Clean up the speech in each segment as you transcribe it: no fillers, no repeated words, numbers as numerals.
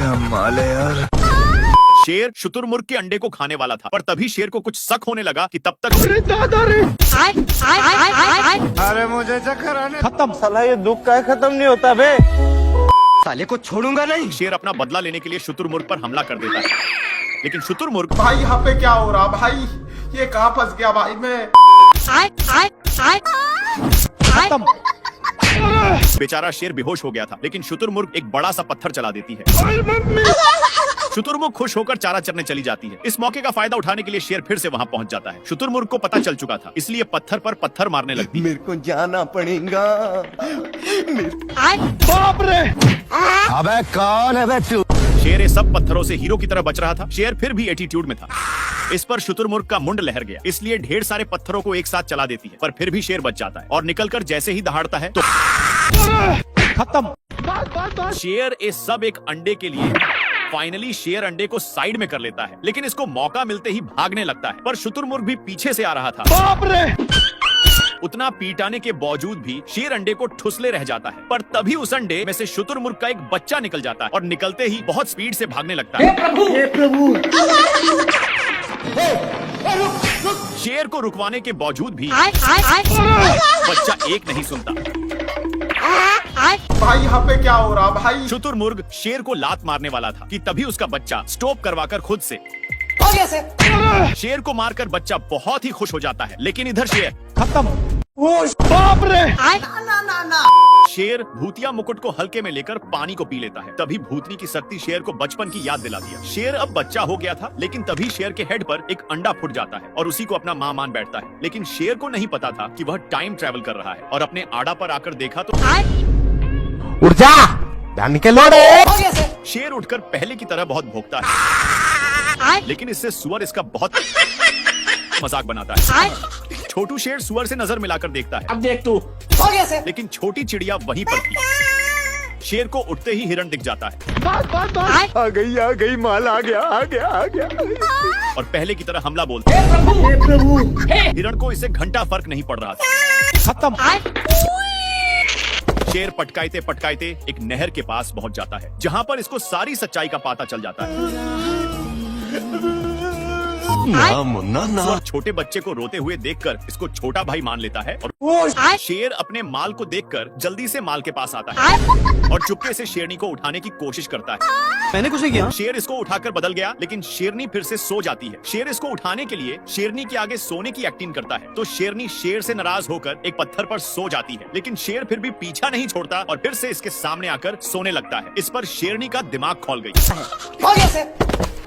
क्या माल है यार। शेर शुतुरमुर्ग के अंडे को खाने वाला था, पर तभी शेर को कुछ शक होने लगा कि तब तक अरे मुझे चक्कर आने। खत्म साला, ये दुख का खत्म नहीं होता बे। साले को छोड़ूंगा नहीं। शेर अपना बदला लेने के लिए शुतुरमुर्ग पर हमला कर देता है, लेकिन शुतुरमुर्ग भाई यहाँ पे क्या हो रहा भाई, ये कहाँ फंस गया भाई मैं। खत्म। बेचारा शेर बेहोश हो गया था, लेकिन शुतुरमुर्ग एक बड़ा सा पत्थर चला देती है। शुतुरमुर्ग खुश होकर चारा चरने चली जाती है। इस मौके का फायदा उठाने के लिए शेर फिर से वहाँ पहुँच जाता है। शुतुरमुर्ग को पता चल चुका था, इसलिए पत्थर पर पत्थर मारने लगती है। मेरे को जाना पड़ेगा। बाप रे। अबे कौन है बे तू? शेर इस सब पत्थरों से हीरो की तरह बच रहा था। शेर फिर भी एटीट्यूड में था। इस पर शुतुरमुर्ग का मुंड लहर गया, इसलिए ढेर सारे पत्थरों को एक साथ चला देती है, पर फिर भी शेर बच जाता है और निकलकर जैसे ही दहाड़ता है तो खत्म। शेर इस सब एक अंडे के लिए फाइनली शेर अंडे को साइड में कर लेता है, लेकिन इसको मौका मिलते ही भागने लगता है, पर शुतुरमुर्ग भी पीछे से आ रहा था। बाप रे। उतना पीटाने के बावजूद भी शेर अंडे को ठुसले रह जाता है, पर तभी उस अंडे में से शुतुरमुर्ग का एक बच्चा निकल जाता है और निकलते ही बहुत स्पीड से भागने लगता है। हे प्रभु। शेर को रुकवाने के बावजूद भी बच्चा एक नहीं सुनता। भाई यहाँ पे क्या हो रहा भाई। शुतुरमुर्ग शेर को लात मारने वाला था कि तभी उसका बच्चा स्टॉप करवाकर खुद से शेर को मारकर बच्चा बहुत ही खुश हो जाता है, लेकिन इधर शेर खत्म। बाप रे। शेर भूतिया मुकुट को हल्के में लेकर पानी को पी लेता है। तभी भूतनी की शक्ति शेर को बचपन की याद दिला दिया। शेर अब बच्चा हो गया था, लेकिन तभी शेर के हेड पर एक अंडा फूट जाता है और उसी को अपना मां मान बैठता है। लेकिन शेर को नहीं पता था कि वह टाइम ट्रेवल कर रहा है, और अपने आड़ा पर आकर देखा तो उठ जा, धन के लोड़े। शेर उठकर पहले की तरह बहुत भौंकता है, लेकिन इससे सुअर इसका बहुत मजाक बनाता है। छोटू शेर सुअर से नजर मिलाकर देखता है, अब देख तू। लेकिन छोटी चिड़िया वहीं पर थी। शेर को उठते ही हिरण दिख जाता है। आ गई माल आ गया। और पहले की तरह हमला बोलता है। हे प्रभु। हिरण को इससे घंटा फर्क नहीं पड़ रहा था। खत्म। शेर पटकाते पटकाते एक नहर के पास पहुंच जाता है, जहां पर इसको सारी सच्चाई का पता चल जाता है। ना मुन्ना ना। सुअर छोटे बच्चे को रोते हुए देखकर इसको छोटा भाई मान लेता है, और शेर अपने माल को देखकर जल्दी से माल के पास आता है और चुपके से शेरनी को उठाने की कोशिश करता है। मैंने कुछ नहीं किया। शेर इसको उठाकर बदल गया, लेकिन शेरनी फिर से सो जाती है। शेर इसको उठाने के लिए शेरनी के आगे सोने की एक्टिंग करता है, तो शेरनी शेर से नाराज होकर एक पत्थर पर सो जाती है, लेकिन शेर फिर भी पीछा नहीं छोड़ता और फिर से इसके सामने आकर सोने लगता है। इस पर शेरनी का दिमाग खोल गई।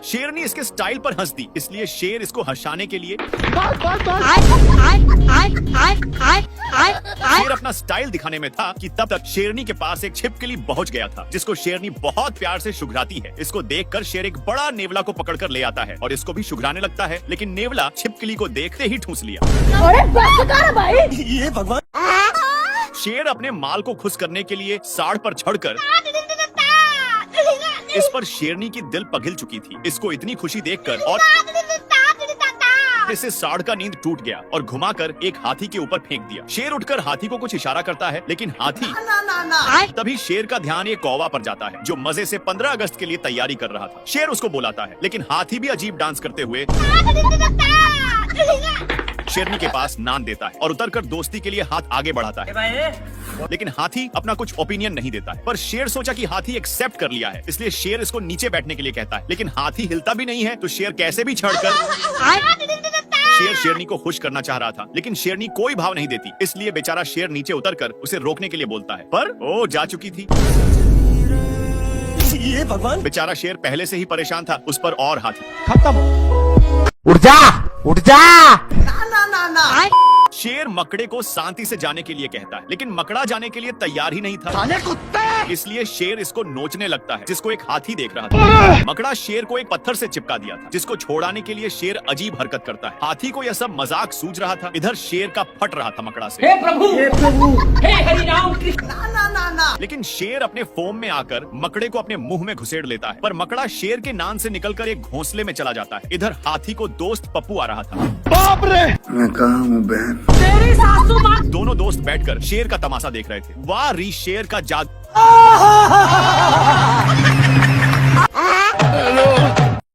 शेरनी इसके स्टाइल पर हंस दी, इसलिए शेर इसको हंसाने के लिए शेर अपना स्टाइल दिखाने में था कि तब तक शेरनी के पास एक छिपकली पहुंच गया था, जिसको शेरनी बहुत प्यार से शुघराती है। इसको देखकर शेर एक बड़ा नेवला को पकड़कर ले आता है और इसको भी शुघराने लगता है, लेकिन नेवला छिपकली को देखते ही ठूंस लिया। अरे बस कर भाई। ये भगवान। शेर अपने माल को खुश करने के लिए साड़ पर चढ़कर इस पर शेरनी की दिल पिघल चुकी थी। इसको इतनी खुशी देखकर और इससे साड़ का नींद टूट गया और घुमाकर एक हाथी के ऊपर फेंक दिया। शेर उठकर हाथी को कुछ इशारा करता है, लेकिन हाथी तभी शेर का ध्यान एक कौवा पर जाता है, जो मजे से 15 अगस्त के लिए तैयारी कर रहा था। शेर उसको बुलाता है, लेकिन हाथी भी अजीब डांस करते हुए शेरनी के पास नान देता है और उतरकर दोस्ती के लिए हाथ आगे बढ़ाता है, लेकिन हाथी अपना कुछ ओपिनियन नहीं देता है। पर शेर सोचा कि हाथी एक्सेप्ट कर लिया है, इसलिए शेर इसको नीचे बैठने के लिए कहता है, लेकिन हाथी हिलता भी नहीं है, तो शेर कैसे भी चढ़कर शेर शेरनी को खुश करना चाह रहा था, लेकिन शेरनी कोई भाव नहीं देती, इसलिए बेचारा शेर नीचे उतरकर उसे रोकने के लिए बोलता है, पर वो जा चुकी थी। ये भगवान। बेचारा शेर पहले से ही परेशान था, उस पर और हाथी। खत्म। उठ जा, उठ जा। शेर मकड़े को शांति से जाने के लिए कहता है, लेकिन मकड़ा जाने के लिए तैयार ही नहीं था। इसलिए शेर इसको नोचने लगता है, जिसको एक हाथी देख रहा था। मकड़ा शेर को एक पत्थर से चिपका दिया था, जिसको छोड़ाने के लिए शेर अजीब हरकत करता है। हाथी को यह सब मजाक सूझ रहा था, इधर शेर का फट रहा था मकड़ा से। हे प्रभु, हे हरि राम कृष्ण। लेकिन शेर अपने फोम में आकर मकड़े को अपने मुंह में घुसेड़ लेता है, पर मकड़ा शेर के नान से निकलकर एक घोंसले में चला जाता है। इधर हाथी को दोस्त पप्पू आ रहा था। बाप रे। मैं कहाँ हूँ बहन? तेरी सासू माँ। दोनों दोस्त बैठकर शेर का तमाशा देख रहे थे। वाह री शेर का जादू।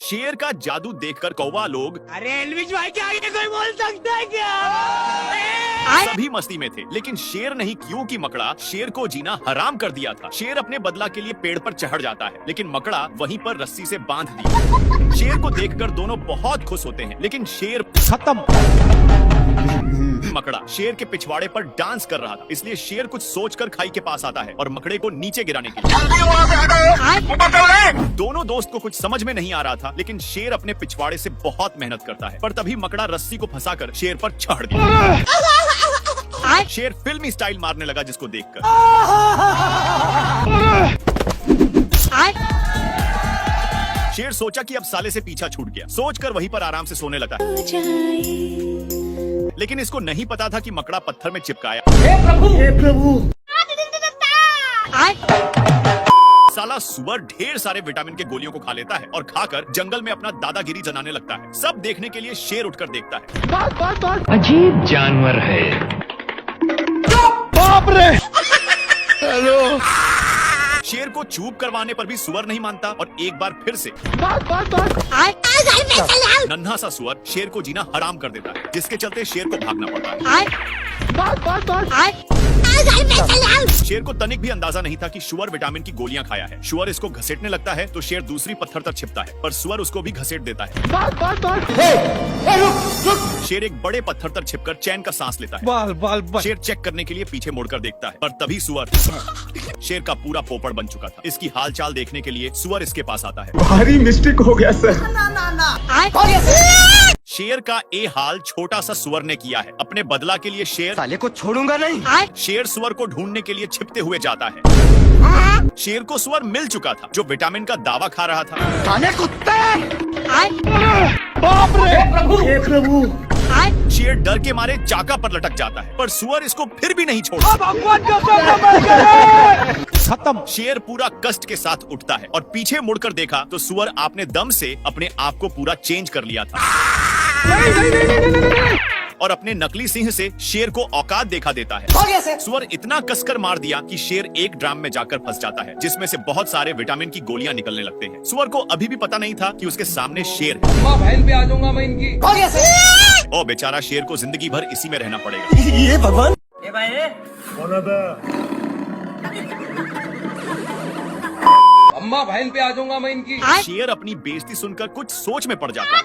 शेर का जादू देखकर कौवा लोग अरे एलविश भाई के आगे कोई बोल सकता है क्या? सभी मस्ती में थे, लेकिन शेर नहीं क्योंकि मकड़ा शेर को जीना हराम कर दिया था। शेर अपने बदला के लिए पेड़ पर चढ़ जाता है, लेकिन मकड़ा वहीं पर रस्सी से बांध दिया। शेर को देखकर दोनों बहुत खुश होते हैं, लेकिन शेर खत्म। मकड़ा शेर के पिछवाड़े पर डांस कर रहा था, इसलिए शेर कुछ सोचकर खाई के पास आता है और मकड़े को नीचे गिराने के लिए। दोनों दोस्त को कुछ समझ में नहीं आ रहा था, लेकिन शेर अपने पिछवाड़े से बहुत मेहनत करता है, पर तभी मकड़ा रस्सी को फंसाकर शेर पर चढ़ गया। शेर फिल्मी स्टाइल मारने लगा, जिसको देखकर शेर सोचा कि अब साले से पीछा छूट गया, सोचकर वहीं पर आराम से सोने लगा। लेकिन इसको नहीं पता था कि मकड़ा पत्थर में चिपकाया। हे प्रभु साला सुअर ढेर सारे विटामिन के गोलियों को खा लेता है और खाकर जंगल में अपना दादागिरी जताने लगता है। सब देखने के लिए शेर उठकर देखता है। अजीब जानवर है। बाप रे। शेर को चूप करवाने पर भी सुअर नहीं मानता और एक बार फिर से नन्हा सा सुअर शेर को जीना हराम कर देता है, जिसके चलते शेर को भागना पड़ता है। शेर को तनिक भी अंदाजा नहीं था कि सुअर विटामिन की गोलियां खाया है। सुअर इसको घसीटने लगता है तो शेर दूसरी पत्थर तक छिपता है, पर सुअर उसको भी घसीट देता है। शेर एक बड़े पत्थर तक छिपकर चैन का सांस लेता है। शेर चेक करने के लिए पीछे मुड़कर देखता है, पर तभी सुअर शेर का पूरा पोपड़ बन चुका था। इसकी हालचाल देखने के लिए सुअर इसके पास आता है। भारी मिस्टेक हो गया सर। शेर का ए हाल छोटा सा सुअर ने किया है। अपने बदला के लिए शेर साले को छोड़ूंगा नहीं। शेर सुअर को ढूंढने के लिए छिपते हुए जाता है। शेर को सुअर मिल चुका था, जो विटामिन का दावा खा रहा था। साले कुत्ते। बाप रे हे प्रभु शेर डर के मारे चाका पर लटक जाता है, पर सुअर इसको फिर भी नहीं छोड़ता। खत्म। शेर पूरा कष्ट के साथ उठता है और पीछे मुड़कर देखा तो सुअर अपने दम से अपने आप को पूरा चेंज कर लिया था और अपने नकली सिंह से शेर को औकात देखा देता है। सुअर इतना कसकर मार दिया कि शेर एक ड्राम में जाकर फंस जाता है, जिसमें से बहुत सारे विटामिन की गोलियां निकलने लगते हैं। सुअर को अभी भी पता नहीं था कि उसके सामने शेर है। बहन पे आ जाऊंगा मैं इनकी। और बेचारा शेर को जिंदगी भर इसी में रहना पड़ेगा। ये भगवान। ए भाई अम्मा बहन पे आ जाऊंगा मैं इनकी। शेर अपनी बेइज्जती सुनकर कुछ सोच में पड़ जाता है।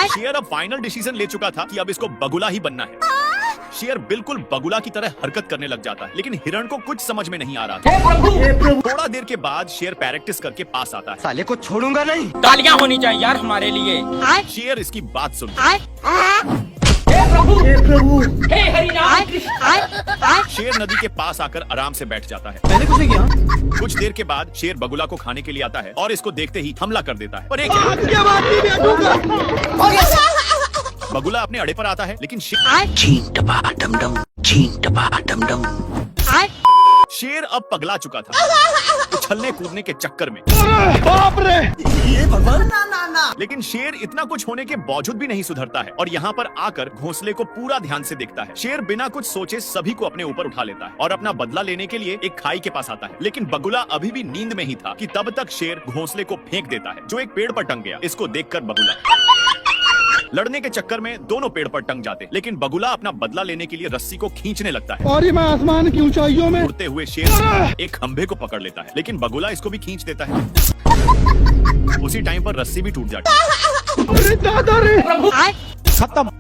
शेर अब फाइनल डिसीजन ले चुका था कि अब इसको बगुला ही बनना है। शेर बिल्कुल बगुला की तरह हरकत करने लग जाता है, लेकिन हिरण को कुछ समझ में नहीं आ रहा था। थोड़ा देर के बाद शेर प्रैक्टिस करके पास आता है। साले को छोड़ूंगा नहीं। तालियां होनी चाहिए यार हमारे लिए। शेर इसकी बात सुन हे प्रभु हे हरि राम कृष्ण। शेर नदी के पास आकर आराम से बैठ जाता है। मैंने कुछ नहीं किया। कुछ देर के बाद शेर बगुला को खाने के लिए आता है और इसको देखते ही हमला कर देता है। पर एक बगुला अपने अड़े पर आता है, लेकिन शेर अब पगला चुका था उछलने कूदने के चक्कर में। बाप रे। ये भगवान। लेकिन शेर इतना कुछ होने के बावजूद भी नहीं सुधरता है और यहाँ पर आकर घोंसले को पूरा ध्यान से देखता है। शेर बिना कुछ सोचे सभी को अपने ऊपर उठा लेता है और अपना बदला लेने के लिए एक खाई के पास आता है। लेकिन बगुला अभी भी नींद में ही था कि तब तक शेर घोंसले को फेंक देता है, जो एक पेड़ पर टंग गया। इसको देखकर बगुला लड़ने के चक्कर में दोनों पेड़ पर टंग जाते, लेकिन बगुला अपना बदला लेने के लिए रस्सी को खींचने लगता है और मैं आसमान की ऊंचाइयों में उड़ते हुए शेर एक खंभे को पकड़ लेता है, लेकिन बगुला इसको भी खींच देता है। उसी टाइम पर रस्सी भी टूट जाती है। खत्म।